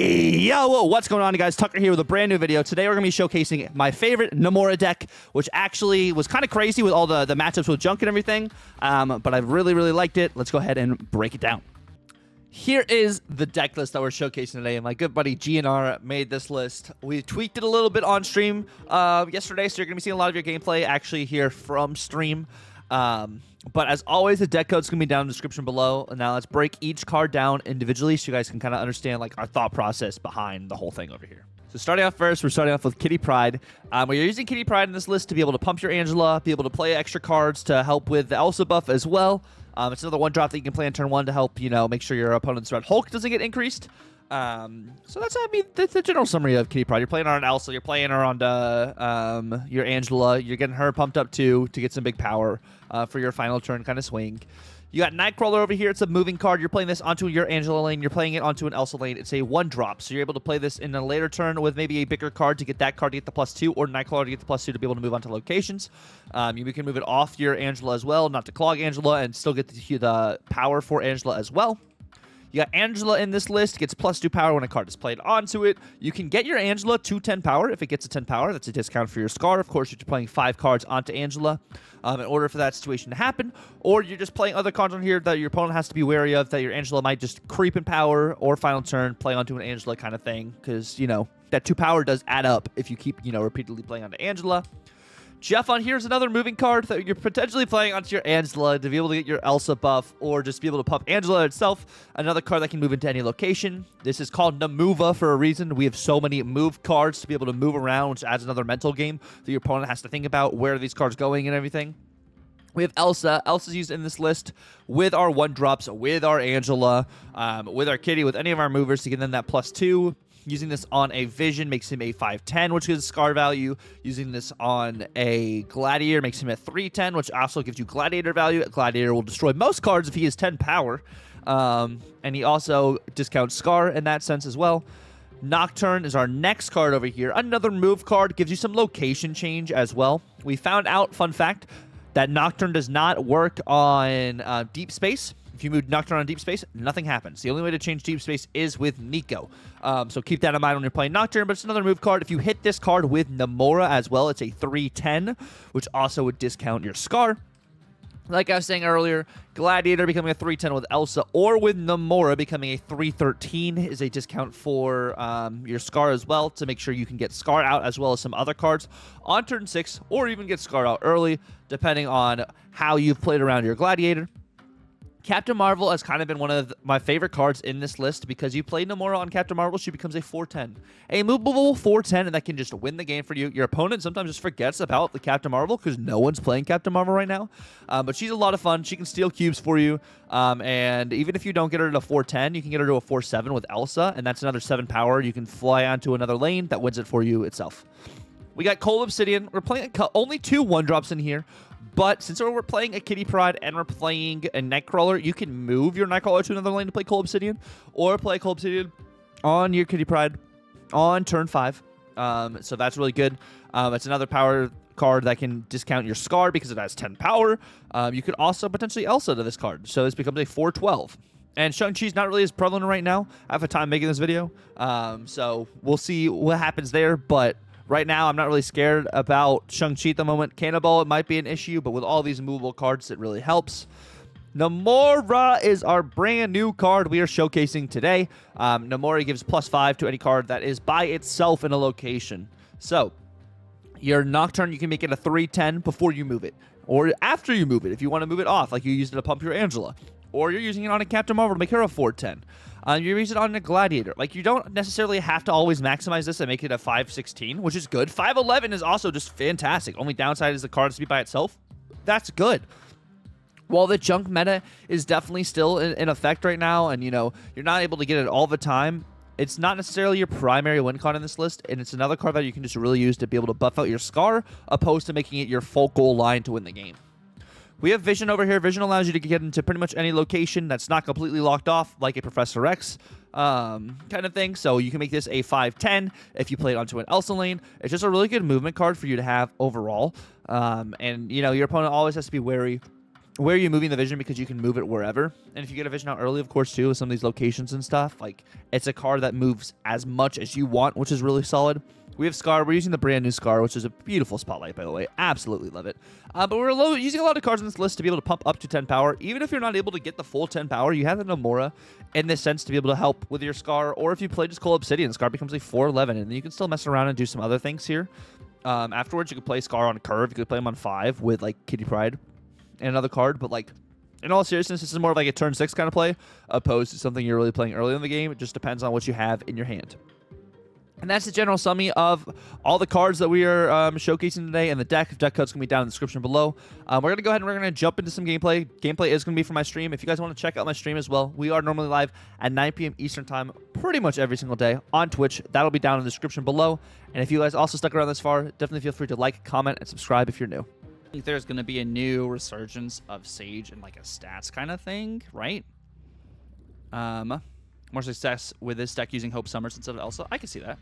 Hey, yo, what's going on, guys? Tucker here with a brand new video. Today we're going to be showcasing my favorite Namora deck, which actually was kind of crazy with all the matchups with junk and everything, but I really liked it. Let's go ahead and break it down. Here is the deck list that we're showcasing today. My good buddy GNR made this list. We tweaked it a little bit on stream yesterday, so you're going to be seeing a lot of your gameplay actually here from stream. But as always, the deck code's going to be down in the description below. And now let's break each card down individually so you guys can kind of understand like our thought process behind the whole thing over here. So starting off first, we're starting off with Kitty Pryde. We're using Kitty Pryde in this list to be able to pump your Angela, be able to play extra cards to help with the Elsa buff as well. It's another one drop that you can play on turn 1 to help, make sure your opponent's Red Hulk doesn't get increased. So that's, that's the general summary of Kitty Pryde. You're playing her on Elsa, you're playing her on your Angela, you're getting her pumped up too to get some big power for your final turn kind of swing. You got Nightcrawler over here. It's a moving card. You're playing this onto your Angela lane. You're playing it onto an Elsa lane. It's a 1-drop, so you're able to play this in a later turn with maybe a bigger card to get that card to get the +2, or Nightcrawler to get the +2 to be able to move onto locations. You can move it off your Angela as well, not to clog Angela, and still get the power for Angela as well. You got Angela in this list, gets +2 power when a card is played onto it. You can get your Angela to 10 power. If it gets a 10 power, that's a discount for your Scar. Of course, you're playing 5 cards onto Angela in order for that situation to happen. Or you're just playing other cards on here that your opponent has to be wary of, that your Angela might just creep in power or final turn, play onto an Angela kind of thing. Because, that 2 power does add up if you keep, repeatedly playing onto Angela. Jeff on here is another moving card that you're potentially playing onto your Angela to be able to get your Elsa buff, or just be able to pump Angela itself. Another card that can move into any location. This is called Namova for a reason. We have so many move cards to be able to move around, which adds another mental game that your opponent has to think about where are these cards going and everything. We have Elsa. Elsa's used in this list with our 1-drops, with our Angela, with our Kitty, with any of our movers to give them that +2. Using this on a Vision makes him a 5/10, which gives Scar value. Using this on a Gladiator makes him a 3/10, which also gives you Gladiator value. Gladiator will destroy most cards if he is 10 power. And he also discounts Scar in that sense as well. Nocturne is our next card over here. Another move card, gives you some location change as well. We found out, fun fact, that Nocturne does not work on deep space. If you move Nocturne on deep space, nothing happens. The only way to change deep space is with Nico. So keep that in mind when you're playing Nocturne, but it's another move card. If you hit this card with Namora as well, it's a 3/10, which also would discount your Scar. Like I was saying earlier, Gladiator becoming a 3/10 with Elsa, or with Namora becoming a 3/13 is a discount for your Scar as well, to make sure you can get Scar out as well as some other cards on turn 6, or even get Scar out early, depending on how you've played around your Gladiator. Captain Marvel has kind of been one of my favorite cards in this list because you play Namora on Captain Marvel, she becomes a 4/10. A movable 4/10, and that can just win the game for you. Your opponent sometimes just forgets about the Captain Marvel because no one's playing Captain Marvel right now. But she's a lot of fun. She can steal cubes for you. And even if you don't get her to a 4/10, you can get her to a 4/7 with Elsa, and that's another 7 power. You can fly onto another lane that wins it for you itself. We got Cold Obsidian. We're playing only 2 1-drops in here. But since we're playing a Kitty Pryde and we're playing a Nightcrawler, you can move your Nightcrawler to another lane to play Cold Obsidian, or play Cold Obsidian on your Kitty Pryde on turn 5. So that's really good. It's another power card that can discount your Scar because it has 10 power. You could also potentially Elsa to this card, so this becomes a 4/12. And Shang-Chi's not really as prevalent right now. I have a time making this video, so we'll see what happens there, but right now, I'm not really scared about Shang-Chi at the moment. Cannonball, it might be an issue, but with all these movable cards, it really helps. Namora is our brand new card we are showcasing today. Namora gives +5 to any card that is by itself in a location. So, your Nocturne, you can make it a 3/10 before you move it, or after you move it, if you want to move it off, like you used it to pump your Angela. Or you're using it on a Captain Marvel to make her a 4/10. You're using it on a Gladiator. Like, you don't necessarily have to always maximize this and make it a 5/16, which is good. 5/11 is also just fantastic. Only downside is the card to be by itself. That's good. While the junk meta is definitely still in effect right now, and, you're not able to get it all the time, it's not necessarily your primary win con in this list, and it's another card that you can just really use to be able to buff out your Scar, opposed to making it your full goal line to win the game. We have Vision over here. Vision allows you to get into pretty much any location that's not completely locked off, like a Professor X kind of thing. So you can make this a 5/10 if you play it onto an Elsa lane. It's just a really good movement card for you to have overall. And, your opponent always has to be wary where are you moving the vision, because you can move it wherever. And if you get a vision out early, of course, too, with some of these locations and stuff, like, it's a card that moves as much as you want, which is really solid. We have Scar. We're using the brand new Scar, which is a beautiful spotlight, by the way. Absolutely love it. But we're using a lot of cards on this list to be able to pump up to 10 power. Even if you're not able to get the full 10 power, you have the Namora in this sense to be able to help with your Scar. Or if you play just Cold Obsidian, Scar becomes a 4/11, and then you can still mess around and do some other things here. Afterwards, you could play Scar on Curve. You could play him on 5 with, like, Kitty Pryde and another card. But, like, in all seriousness, this is more of like a turn 6 kind of play, opposed to something you're really playing early in the game. It just depends on what you have in your hand. And that's the general summary of all the cards that we are showcasing today in the deck. The deck code's going to be down in the description below. We're going to go ahead and we're going to jump into some gameplay. Gameplay is going to be for my stream. If you guys want to check out my stream as well, we are normally live at 9 p.m. Eastern time pretty much every single day on Twitch. That'll be down in the description below. And if you guys also stuck around this far, definitely feel free to like, comment, and subscribe if you're new. I think there's going to be a new resurgence of Sage and like a stats kind of thing, right? More success with this deck using Hope Summers instead of Elsa. I can see that.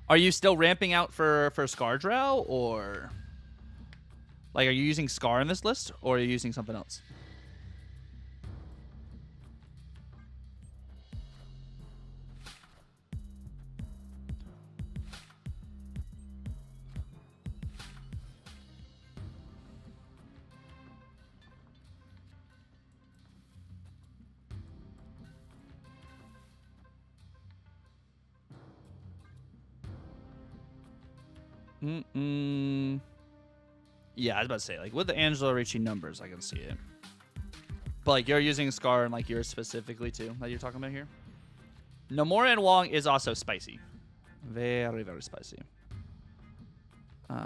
Are you still ramping out for Scar Drow, or like are you using Scar in this list, or are you using something else? Yeah, I was about to say, like, with the Angela Ricci numbers, I can see it. But, like, you're using Scar and, like, yours specifically, too, that you're talking about here? Namora and Wong is also spicy. Very, very spicy. We're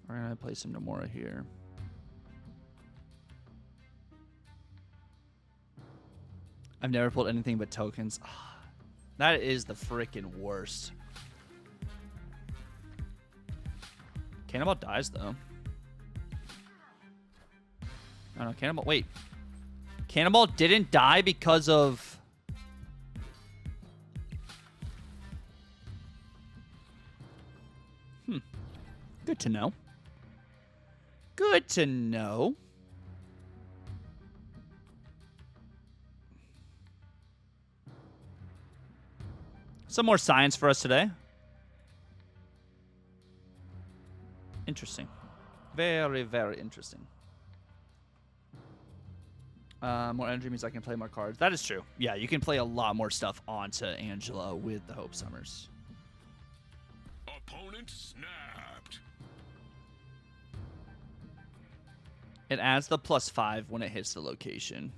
going to play some Namora here. I've never pulled anything but tokens. That is the freaking worst. Cannonball dies, though. Oh, no, Cannonball... Wait. Cannonball didn't die because of... Good to know. Good to know. Some more science for us today. Interesting. Very, very interesting. More energy means I can play more cards. That is true. Yeah, you can play a lot more stuff onto Angela with the Hope Summers. Opponent snapped. It adds the +5 when it hits the location.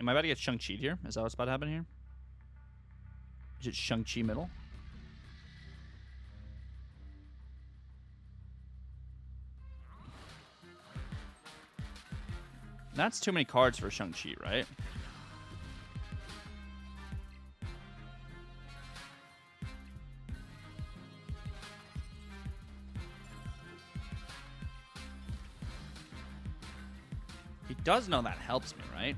Am I about to get Shang-Chi here? Is that what's about to happen here? Is it Shang-Chi middle? That's too many cards for Shang-Chi, right? He does know that helps me, right?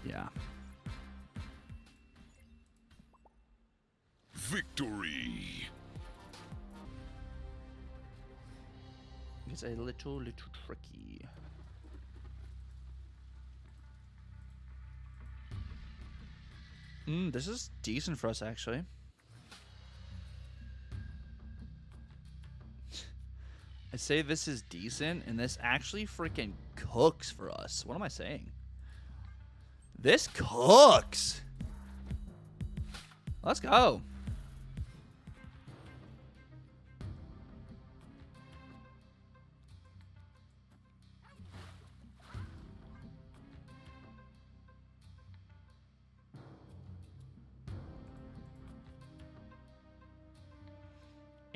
Yeah. Victory. It's a little tricky. This is decent for us, actually. I say this is decent, and this actually freaking cooks for us. What am I saying? This cooks. Let's go.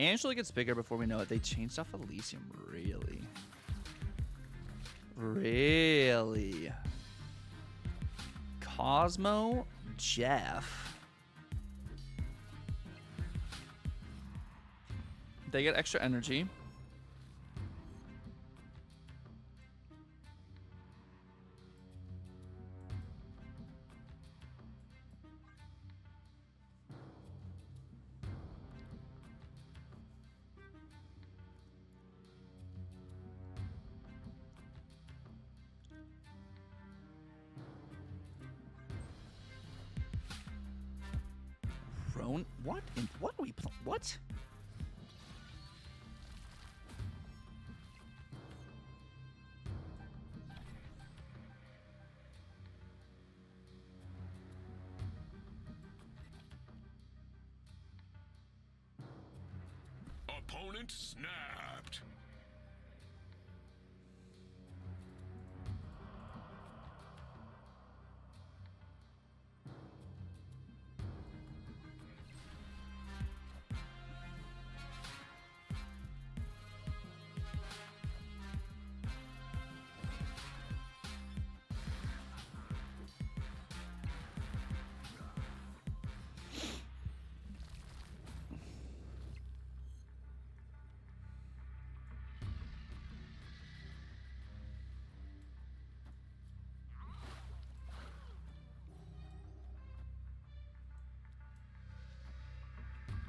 Angela gets bigger before we know it. They changed off Elysium, really? Really? Cosmo, Jeff. They get extra energy. What? What are we playing? What? Opponent snapped.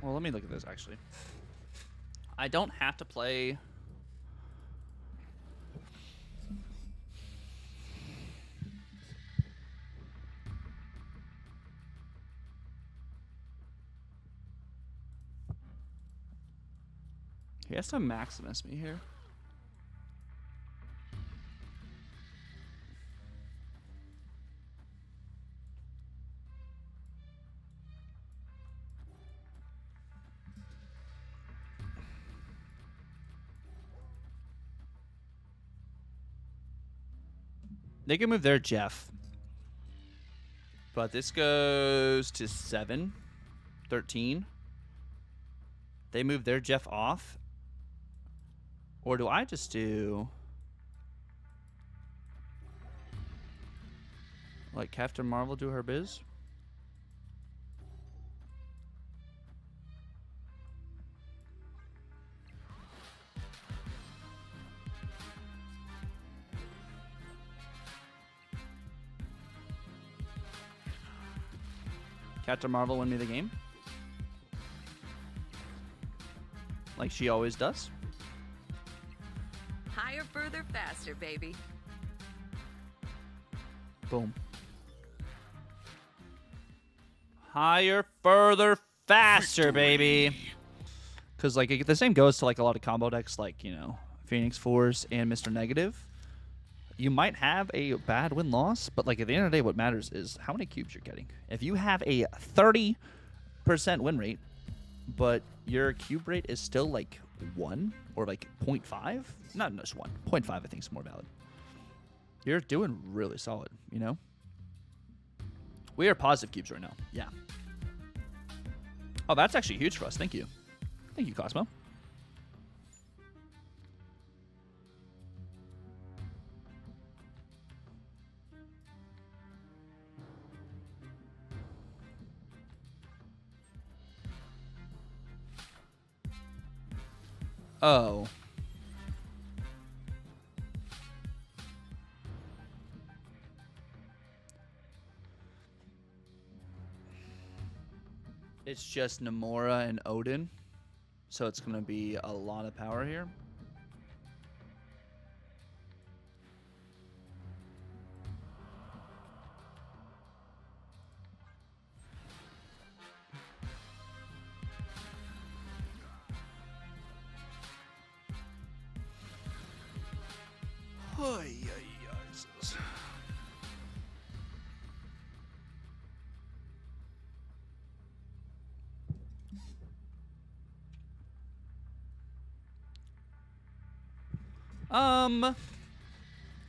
Well, let me look at this, actually. I don't have to play... He has to Maximus me here. They can move their Jeff. But this goes to 7, 13. They move their Jeff off. Or do I just do... like Captain Marvel do her biz? Captain Marvel win me the game. Like she always does. Higher, further, faster, baby. Boom. Higher, further, faster, baby. Because like the same goes to like a lot of combo decks, like, you know, Phoenix Force and Mr. Negative. You might have a bad win-loss, but like at the end of the day, what matters is how many cubes you're getting. If you have a 30% win rate, but your cube rate is still like 1 or like 0.5, not just 1, 0.5 I think is more valid. You're doing really solid, you know? We are positive cubes right now. Yeah. Oh, that's actually huge for us. Thank you. Thank you, Cosmo. Oh. It's just Namora and Odin, so it's going to be a lot of power here.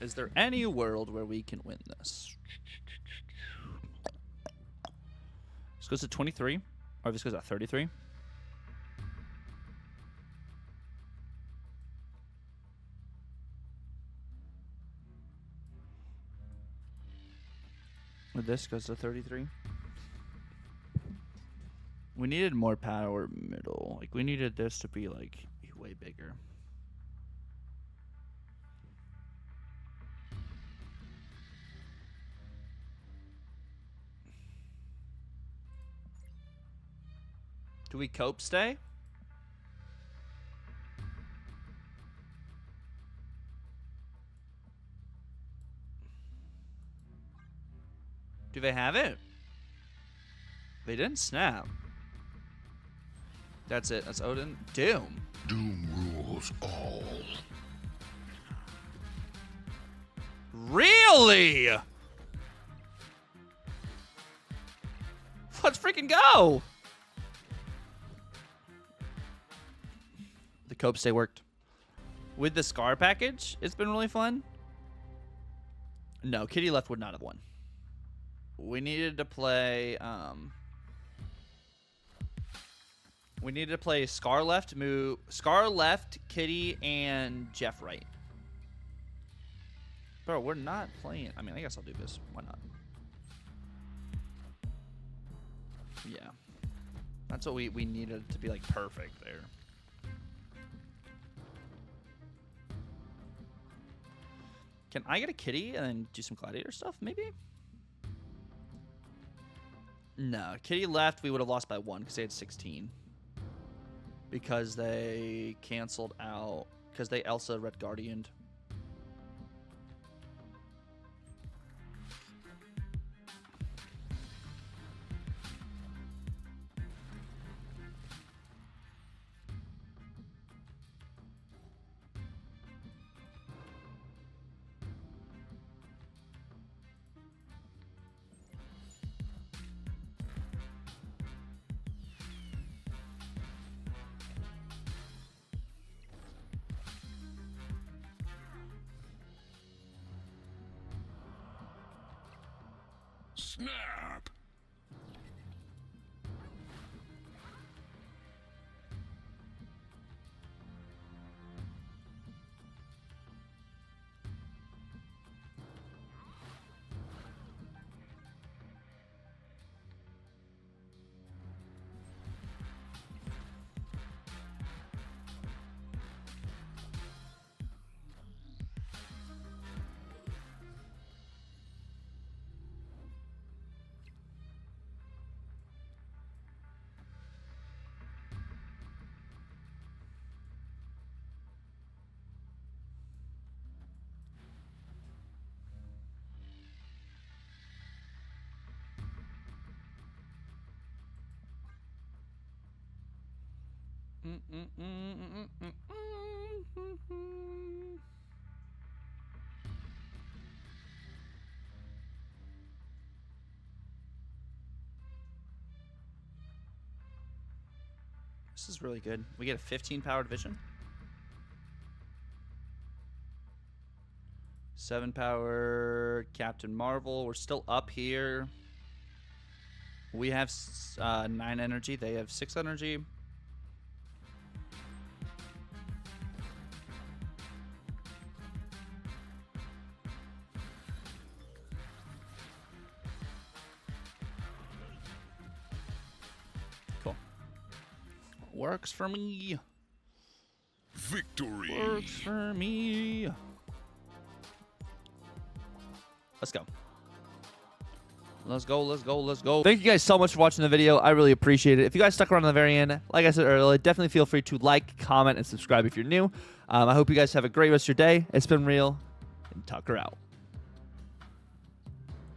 Is there any world where we can win this? This goes to 23, or this goes to 33. This goes to 33. We needed more power middle. Like, we needed this to be, like, way bigger. Do we cope stay? Do they have it? They didn't snap. That's it. That's Odin. Doom. Doom rules all. Really? Let's freaking go. The cope stay worked. With the Scar package, it's been really fun. No, Kitty left would not have won. We needed to play Scar left, Kitty, and Jeff right. Bro, we're not playing. I mean, I guess I'll do this. Why not? Yeah. That's what we needed to be like perfect there. Can I get a Kitty and then do some Gladiator stuff, maybe? No, Kitty left, we would have lost by 1 because they had 16. Because they canceled out, because they Elsa Red Guardianed. Snap. This is really good. We get a 15 power division. 7 power Captain Marvel. We're still up here. We have 9 energy. They have 6 energy. Cool. Works for me. Victory. Works for me. Let's go. Let's go, let's go, let's go. Thank you guys so much for watching the video. I really appreciate it. If you guys stuck around to the very end, like I said earlier, definitely feel free to like, comment, and subscribe if you're new. I hope you guys have a great rest of your day. It's been real, and Tucker out.